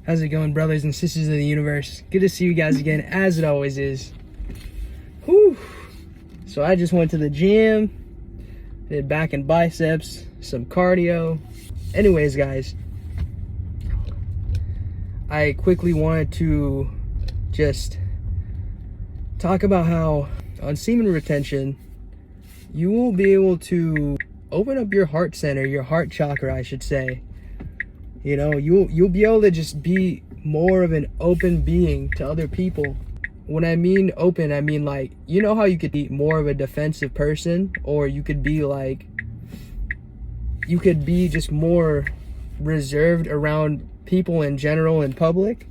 How's it going, brothers and sisters of the universe? Good to see you guys again, as it always is. Whew. So I just went to the gym, did back and biceps, some cardio. Anyways, guys, I quickly wanted to just talk about how on semen retention, you will be able to open up your heart center, your heart chakra, I should say. You know, you'll be able to just be more of an open being to other people. When I mean open, I mean like, you know how you could be more of a defensive person, or you could be like, you could be just more reserved around people in general in public.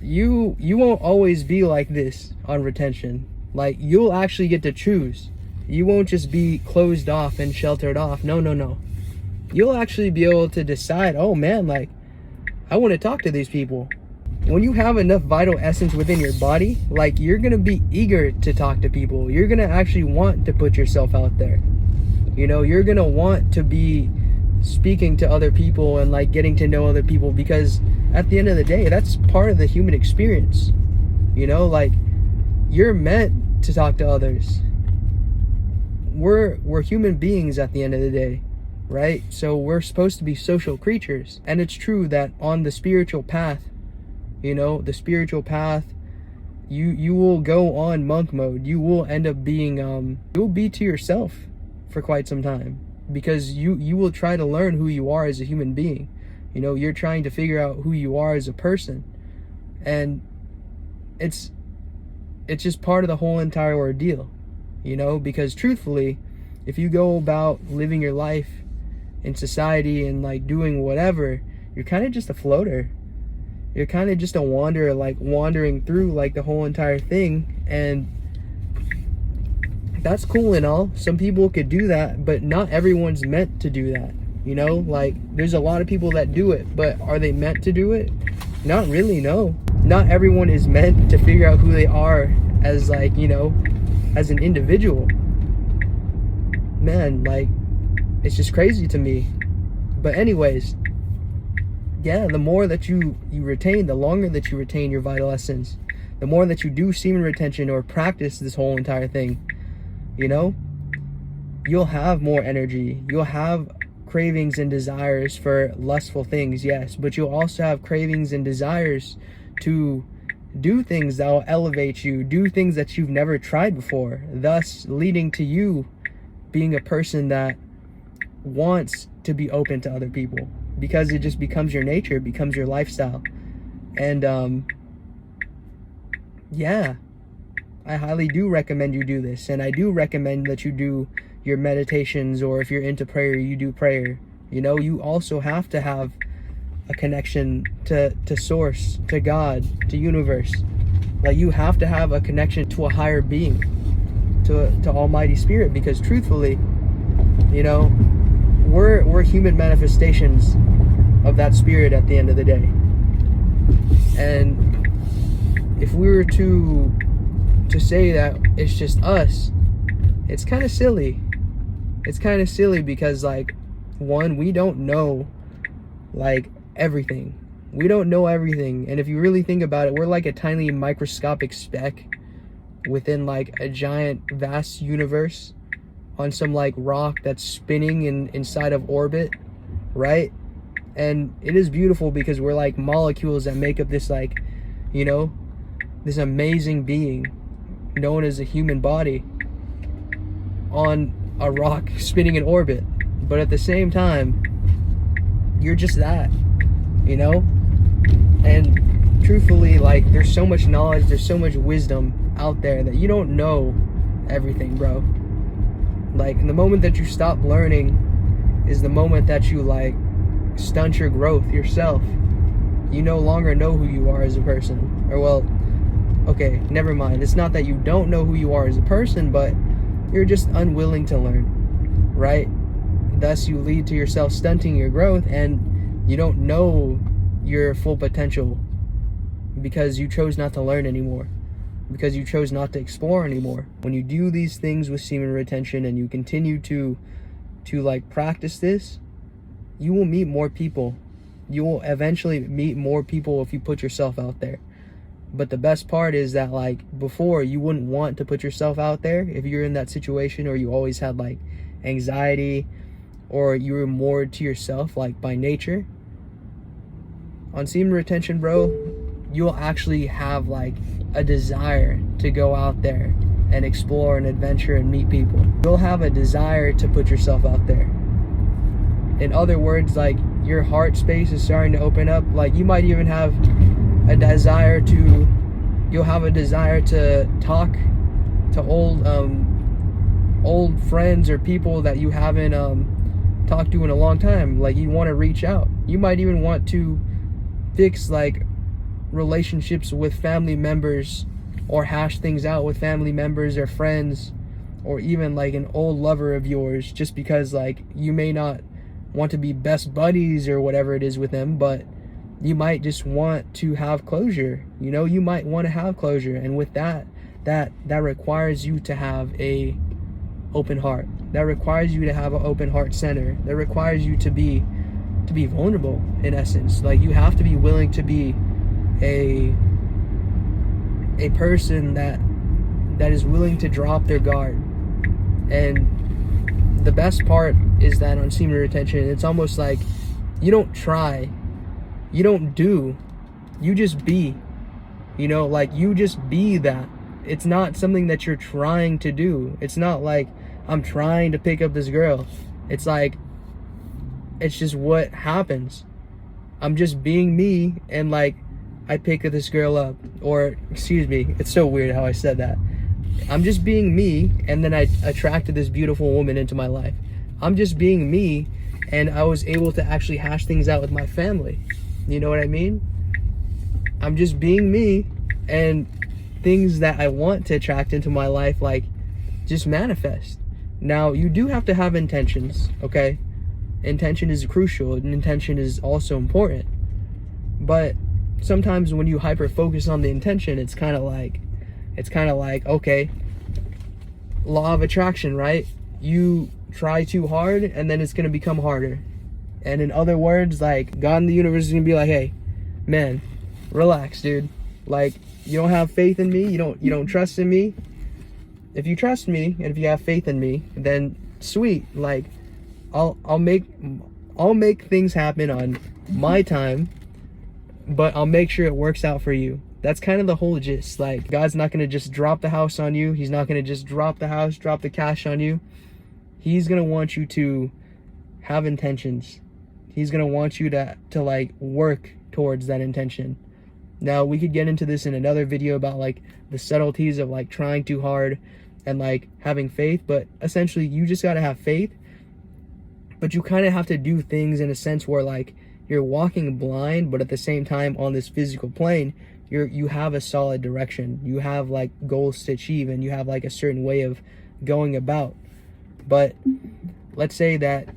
You won't always be like this on retention. Like, you'll actually get to choose. You won't just be closed off and sheltered off. No. You'll actually be able to decide, oh man, like, I want to talk to these people. When you have enough vital essence within your body, like, you're going to be eager to talk to people. You're going to actually want to put yourself out there. You know, you're going to want to be speaking to other people and like getting to know other people, because at the end of the day, that's part of the human experience. You know, like, you're meant to talk to others. We're human beings at the end of the day, right? So we're supposed to be social creatures. And it's true that on the spiritual path, you know, the spiritual path, you will go on monk mode. You will end up being you'll be to yourself for quite some time, because you will try to learn who you are as a human being. You know, you're trying to figure out who you are as a person. And it's just part of the whole entire ordeal, you know, because truthfully, if you go about living your life in society and like doing whatever, you're kind of just a floater. You're kind of just a wanderer, like wandering through like the whole entire thing. And that's cool and all. Some people could do that, but not everyone's meant to do that. You know, like, there's a lot of people that do it, but are they meant to do it? Not really, no. Not everyone is meant to figure out who they are as, like, you know, as an individual. Man, like, it's just crazy to me. But anyways, yeah, the more that you retain, the longer that you retain your vital essence, the more that you do semen retention or practice this whole entire thing, you know, you'll have more energy. You'll have cravings and desires for lustful things, yes, but you'll also have cravings and desires to do things that will elevate you, do things that you've never tried before, thus leading to you being a person that wants to be open to other people, because it just becomes your nature, it becomes your lifestyle. And yeah, I highly do recommend you do this, and I do recommend that you do your meditations, or if you're into prayer, you do prayer. You know, you also have to have a connection to source, to God, to universe. Like, you have to have a connection to a higher being, to Almighty Spirit, because truthfully, you know, we're human manifestations of that spirit at the end of the day. And if we were to say that it's just us, it's kind of silly. It's kind of silly because, like, one, we don't know, like, everything. We don't know everything. And if you really think about it, we're like a tiny microscopic speck within, like, a giant, vast universe on some, like, rock that's spinning inside of orbit, right? And it is beautiful because we're like molecules that make up this, like, you know, this amazing being known as a human body on a rock spinning in orbit. But at the same time, you're just that, you know? And truthfully, like, there's so much knowledge, there's so much wisdom out there that you don't know everything, bro. Like, the moment that you stop learning is the moment that you, like, stunt your growth yourself. You no longer know who you are as a person. Or, well, okay, never mind. It's not that you don't know who you are as a person, but you're just unwilling to learn, right? Thus, you lead to yourself stunting your growth, and you don't know your full potential because you chose not to learn anymore, because you chose not to explore anymore. When you do these things with semen retention and you continue to like practice this, you will meet more people You will eventually meet more people if you put yourself out there. But the best part is that, like, before, you wouldn't want to put yourself out there if you're in that situation, or you always had like anxiety, or you were more to yourself, like, by nature. On semen retention, bro, you'll actually have like a desire to go out there and explore and adventure and meet people. You'll have a desire to put yourself out there. In other words, like, your heart space is starting to open up. Like, you might even have a desire to, you'll have a desire to talk to old friends or people that you haven't talked to in a long time. Like, you want to reach out. You might even want to fix like relationships with family members, or hash things out with family members or friends, or even like an old lover of yours, just because like you may not want to be best buddies or whatever it is with them, but you might just want to have closure. You know, you might want to have closure, and with that requires you to have a open heart. That requires you to have an open heart center. That requires you to be vulnerable, in essence. Like, you have to be willing to be a person that is willing to drop their guard. And the best part is that on semen retention, it's almost like you don't try, you don't do, you just be. You know, like, you just be that. It's not something that you're trying to do. It's not like I'm trying to pick up this girl. It's like, it's just what happens. I'm just being me, and like, I pick this girl up, or excuse me, it's so weird how I said that. I'm just being me, and then I attracted this beautiful woman into my life. I'm just being me, and I was able to actually hash things out with my family. You know what I mean? I'm just being me, and things that I want to attract into my life, like, just manifest. Now, you do have to have intentions, okay? Intention is crucial, and intention is also important. But sometimes when you hyper focus on the intention, it's kind of like, okay, law of attraction, right? You try too hard, and then it's going to become harder. And in other words, like, God in the universe is going to be like, hey, man, relax, dude. Like, you don't have faith in me, you don't trust in me. If you trust me, and if you have faith in me, then sweet. Like, I'll make things happen on my time, but I'll make sure it works out for you. That's kind of the whole gist. Like, God's not going to just drop the house on you. He's not going to just drop the house, drop the cash on you. He's going to want you to have intentions. He's going to want you to like work towards that intention. Now, we could get into this in another video about like the subtleties of like trying too hard and like having faith, but essentially you just got to have faith. But you kind of have to do things in a sense where like you're walking blind, but at the same time on this physical plane, you have a solid direction. You have like goals to achieve, and you have like a certain way of going about. But let's say that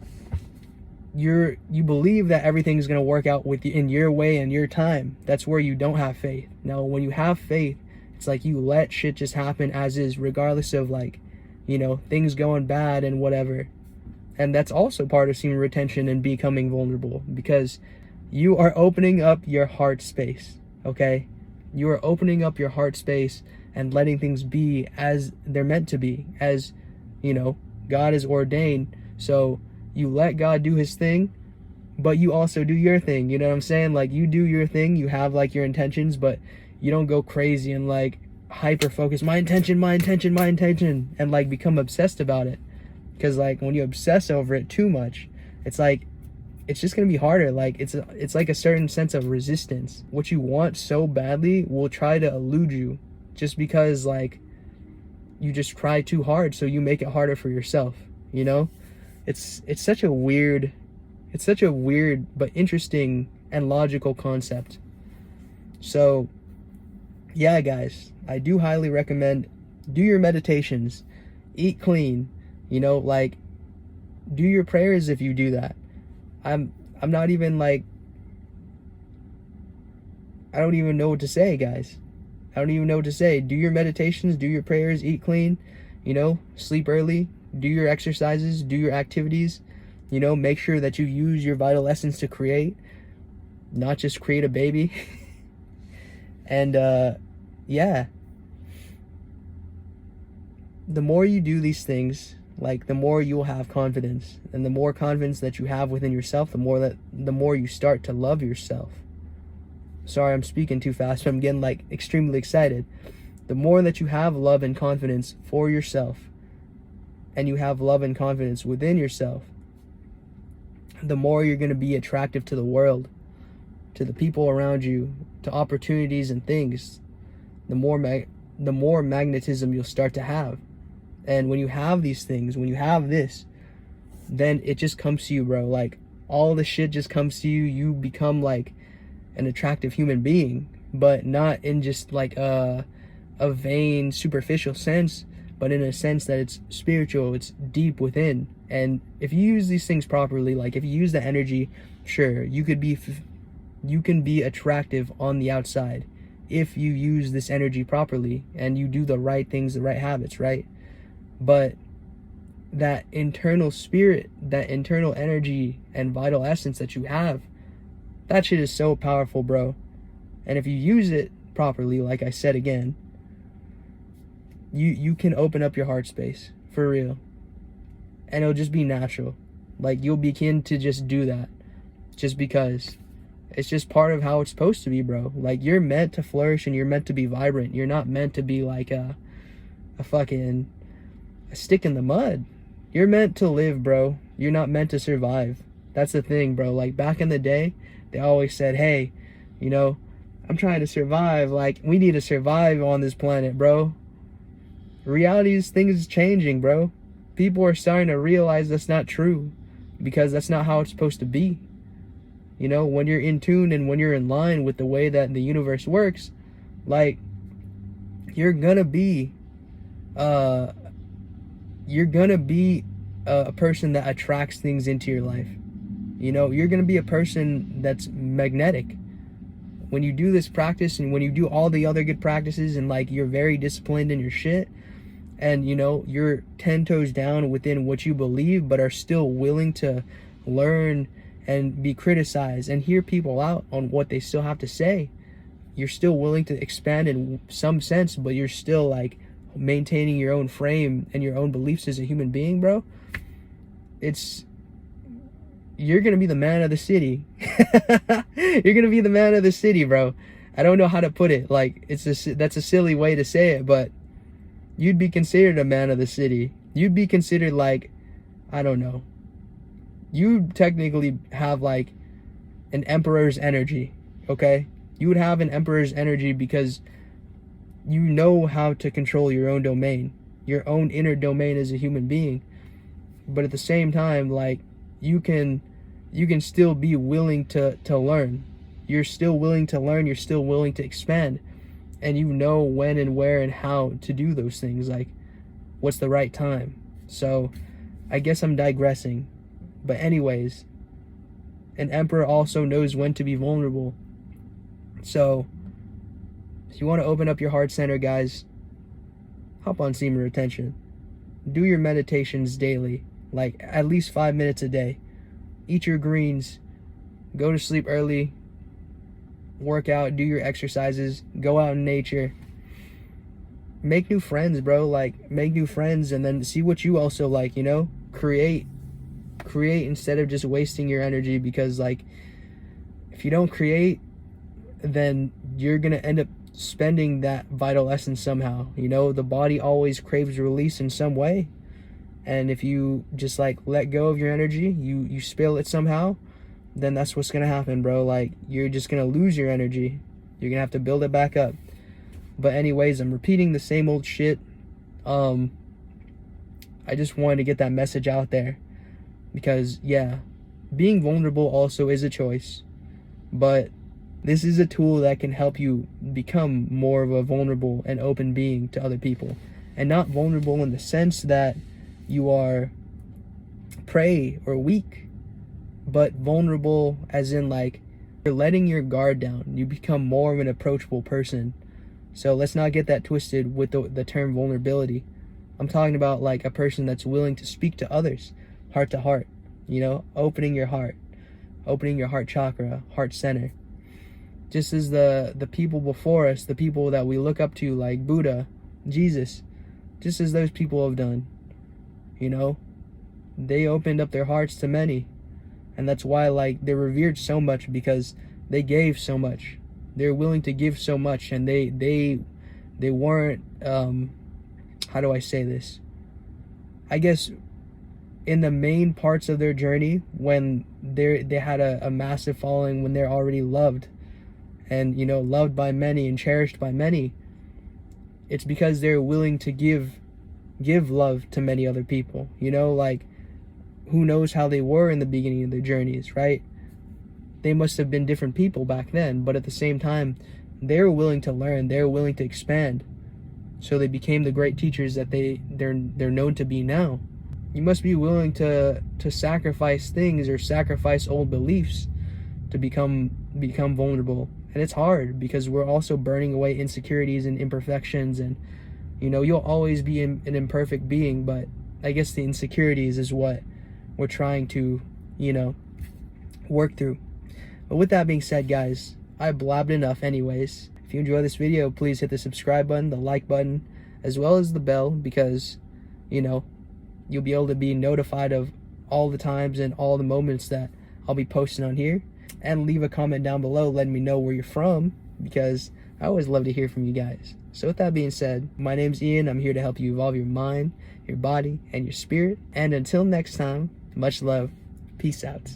you believe that everything's going to work out with you in your way and your time. That's where you don't have faith. Now, when you have faith, it's like you let shit just happen as is, regardless of like, you know, things going bad and whatever. And that's also part of semen retention and becoming vulnerable, because you are opening up your heart space, okay? You are opening up your heart space and letting things be as they're meant to be, as, you know, God is ordained. So you let God do his thing, but you also do your thing. You know what I'm saying? Like, you do your thing, you have like your intentions, but you don't go crazy and like hyper focus, my intention, and like become obsessed about it. Because like when you obsess over it too much, it's like, it's just gonna be harder. Like, it's like a certain sense of resistance. What you want so badly will try to elude you, just because like you just try too hard, so you make it harder for yourself. You know, it's such a weird but interesting and logical concept. So yeah, guys, I do highly recommend, do your meditations, eat clean, you know, like, do your prayers if you do that. I'm not even like, I don't even know what to say, guys. I don't even know what to say. Do your meditations, do your prayers, eat clean, you know, sleep early, do your exercises, do your activities, you know, make sure that you use your vital essence to create. not just create a baby. And yeah, the more you do these things, like, the more you'll have confidence, and the more confidence that you have within yourself, the more you start to love yourself. Sorry, I'm speaking too fast, but I'm getting like extremely excited. The more that you have love and confidence for yourself, and you have love and confidence within yourself, the more you're going to be attractive to the world, to the people around you, to opportunities and things. The more magnetism you'll start to have. And when you have these things, when you have this, then it just comes to you, bro. Like, all the shit just comes to you. You become like an attractive human being, but not in just like a vain, superficial sense, but in a sense that it's spiritual, it's deep within. And if you use these things properly, like if you use the energy, sure, you can be attractive on the outside if you use this energy properly and you do the right things, the right habits, right? But that internal spirit, that internal energy and vital essence that you have, that shit is so powerful, bro. And if you use it properly, like I said again, you can open up your heart space, for real. And it'll just be natural. Like, you'll begin to just do that just because it's just part of how it's supposed to be, bro. Like, you're meant to flourish and you're meant to be vibrant. You're not meant to be like a fucking stick in the mud. You're meant to live, bro. You're not meant to survive. That's the thing, bro. Like, back in the day, they always said, hey, you know, I'm trying to survive. Like, we need to survive on this planet, bro. Reality is, things changing, bro. People are starting to realize that's not true, because that's not how it's supposed to be. You know, when you're in tune and when you're in line with the way that the universe works, like, you're gonna be a person that attracts things into your life. You know, you're gonna be a person that's magnetic. When you do this practice and when you do all the other good practices and like you're very disciplined in your shit, and you know, you're 10 toes down within what you believe, but are still willing to learn and be criticized and hear people out on what they still have to say. You're still willing to expand in some sense, but you're still like maintaining your own frame and your own beliefs as a human being, bro. You're gonna be the man of the city. You're gonna be the man of the city, bro. I don't know how to put it. Like, that's a silly way to say it, but you'd be considered a man of the city. You'd be considered like, I don't know. You technically have like an emperor's energy, okay? You would have an emperor's energy because you know how to control your own domain, your own inner domain as a human being. But at the same time, like, you can still be willing to learn. You're still willing to learn, you're still willing to expand. And you know when and where and how to do those things, like what's the right time. So I guess I'm digressing. But anyways, an emperor also knows when to be vulnerable. So if you want to open up your heart center, guys, hop on Semen Retention. Do your meditations daily, like at least 5 minutes a day. Eat your greens, go to sleep early, work out, do your exercises, go out in nature, make new friends, bro. Like, make new friends, and then see what you also like, you know? Create instead of just wasting your energy, because like, if you don't create, then you're gonna end up spending that vital essence somehow. You know, the body always craves release in some way, and if you just like let go of your energy, you spill it somehow, then that's what's gonna happen, bro. Like, you're just gonna lose your energy. You're gonna have to build it back up. But anyways, I'm repeating the same old shit. I just wanted to get that message out there, because yeah, being vulnerable also is a choice, but this is a tool that can help you become more of a vulnerable and open being to other people. And not vulnerable in the sense that you are prey or weak, but vulnerable as in like you're letting your guard down. You become more of an approachable person. So let's not get that twisted with the term vulnerability. I'm talking about like a person that's willing to speak to others heart to heart, you know, opening your heart chakra, heart center. Just as the people before us, the people that we look up to, like Buddha, Jesus, just as those people have done, you know, they opened up their hearts to many. And that's why, like, they're revered so much, because they gave so much. They're willing to give so much, and they weren't, how do I say this? I guess in the main parts of their journey, when they had a massive following, when they're already loved, and, you know, loved by many and cherished by many, it's because they're willing to give love to many other people. You know, like, who knows how they were in the beginning of their journeys, right? They must have been different people back then, but at the same time, they were willing to learn, they were willing to expand. So they became the great teachers that they're known to be now. You must be willing to sacrifice things, or sacrifice old beliefs, to become vulnerable. And it's hard, because we're also burning away insecurities and imperfections, and, you know, you'll always be an imperfect being, but I guess the insecurities is what we're trying to, you know, work through. But with that being said, guys, I blabbed enough anyways. If you enjoy this video, please hit the subscribe button, the like button, as well as the bell, because, you know, you'll be able to be notified of all the times and all the moments that I'll be posting on here. And leave a comment down below letting me know where you're from, because I always love to hear from you guys. So with that being said, my name's Ian. I'm here to help you evolve your mind, your body, and your spirit. And until next time, much love. Peace out.